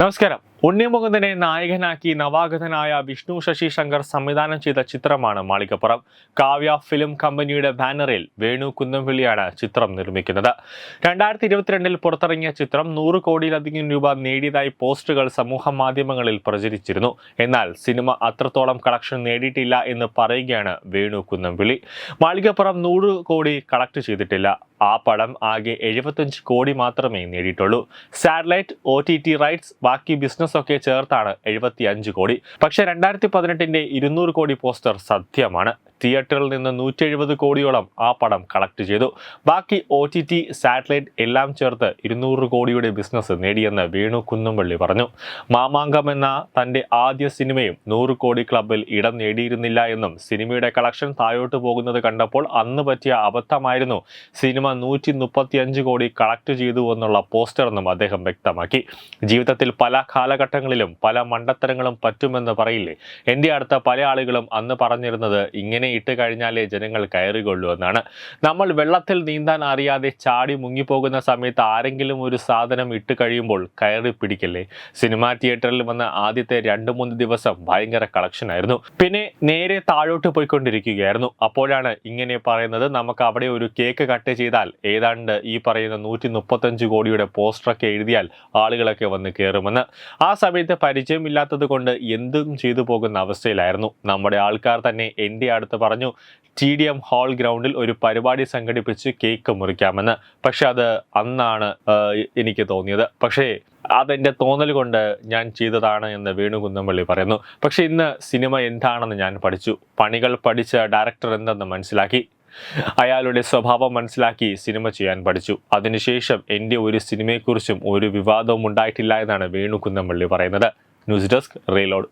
നമസ്കാരം. ഉണ്ണിമുകുന്ദനെ നായകനാക്കി നവാഗതനായ വിഷ്ണു ശശി ശങ്കർ സംവിധാനം ചെയ്ത ചിത്രമാണ് മാളികപ്പുറം. കാവ്യ ഫിലിം കമ്പനിയുടെ ബാനറിൽ വേണു കുന്നംവിളിയാണ് ചിത്രം നിർമ്മിക്കുന്നത്. 2022 പുറത്തിറങ്ങിയ ചിത്രം 100 കോടിയിലധികം രൂപ നേടിയതായി പോസ്റ്റുകൾ സമൂഹ മാധ്യമങ്ങളിൽ പ്രചരിച്ചിരുന്നു. എന്നാൽ സിനിമ അത്രത്തോളം കളക്ഷൻ നേടിയിട്ടില്ല എന്ന് പറയുകയാണ് വേണു കുന്നംവിളി. മാളികപ്പുറം 100 കോടി കളക്ട് ചെയ്തിട്ടില്ല. ആ പടം ആകെ 75 കോടി മാത്രമേ നേടിയിട്ടുള്ളൂ. സാറ്റലൈറ്റ്, OTT റൈറ്റ്സ്, ബാക്കി ബിസിനസ് ഒക്കെ ചേർത്താണ് 75 കോടി. പക്ഷേ 2018 200 കോടി പോസ്റ്റർ സത്യമാണ്. തിയേറ്ററിൽ നിന്ന് 170 കോടിയോളം ആ പടം കളക്ട് ചെയ്തു. ബാക്കി OTT, സാറ്റലൈറ്റ് എല്ലാം ചേർത്ത് 200 കോടിയുടെ ബിസിനസ് നേടിയെന്ന് വേണു കുന്നംപള്ളി പറഞ്ഞു. മാമാങ്കം എന്ന തന്റെ ആദ്യ സിനിമയും 100 കോടി ക്ലബിൽ ഇടം നേടിയിരുന്നില്ല എന്നും സിനിമയുടെ കളക്ഷൻ താഴോട്ട് പോകുന്നത് കണ്ടപ്പോൾ അന്ന് പറ്റിയ അബദ്ധമായിരുന്നു സിനിമ 135 കോടി കളക്ട് ചെയ്തു എന്നുള്ള പോസ്റ്റർ എന്നും അദ്ദേഹം വ്യക്തമാക്കി. ജീവിതത്തിൽ പല കാലഘട്ടങ്ങളിലും പല മണ്ടത്തരങ്ങളും പറ്റുമെന്ന് പറയില്ലേ. എൻ്റെ അടുത്ത പല ആളുകളും അന്ന് പറഞ്ഞിരുന്നത് ഇങ്ങനെ ഇട്ട് കഴിഞ്ഞാലേ ജനങ്ങൾ കയറിക്കൊള്ളൂ എന്നാണ്. നമ്മൾ വെള്ളത്തിൽ നീന്താൻ അറിയാതെ ചാടി മുങ്ങിപ്പോകുന്ന സമയത്ത് ആരെങ്കിലും ഒരു സാധനം ഇട്ട് കഴിയുമ്പോൾ കയറി പിടിക്കല്ലേ. സിനിമാ തിയേറ്ററിൽ വന്ന ആദ്യത്തെ 2-3 ദിവസം ഭയങ്കര കളക്ഷൻ ആയിരുന്നു. പിന്നെ നേരെ താഴോട്ട് പോയിക്കൊണ്ടിരിക്കുകയായിരുന്നു. അപ്പോഴാണ് ഇങ്ങനെ പറയുന്നത്, നമുക്ക് അവിടെ ഒരു കേക്ക് കട്ട് ചെയ്താൽ ഏതാണ്ട് ഈ പറയുന്ന 135 കോടിയുടെ പോസ്റ്ററൊക്കെ എഴുതിയാൽ ആളുകളൊക്കെ വന്ന് കയറുമെന്ന്. ആ സമയത്ത് പരിചയമില്ലാത്തത് കൊണ്ട് എന്തും ചെയ്തു പോകുന്ന അവസ്ഥയിലായിരുന്നു. നമ്മുടെ ആൾക്കാർ തന്നെ എൻ്റെ അടുത്ത് പറഞ്ഞു, TDM ഹാൾ ഗ്രൗണ്ടിൽ ഒരു പരിപാടി സംഘടിപ്പിച്ച് കേക്ക് മുറിക്കാമെന്ന്. പക്ഷെ അത് അന്നാണ് എനിക്ക് തോന്നിയത്. പക്ഷേ അതെൻ്റെ തോന്നൽ കൊണ്ട് ഞാൻ ചെയ്തതാണ് എന്ന് വേണു കുന്നംപള്ളി പറയുന്നു. പക്ഷെ ഇന്ന് സിനിമ എന്താണെന്ന് ഞാൻ പഠിച്ചു. പണികൾ പഠിച്ച ഡയറക്ടർ എന്തെന്ന് മനസ്സിലാക്കി. അയാളുടെ സ്വഭാവം മനസ്സിലാക്കി സിനിമ ചെയ്യാൻ പഠിച്ചു. അതിനുശേഷം എൻ്റെ ഒരു സിനിമയെക്കുറിച്ചും ഒരു വിവാദവും ഉണ്ടായിട്ടില്ല എന്നാണ് വേണു കുന്നംപള്ളി പറയുന്നത്. News desk, reload.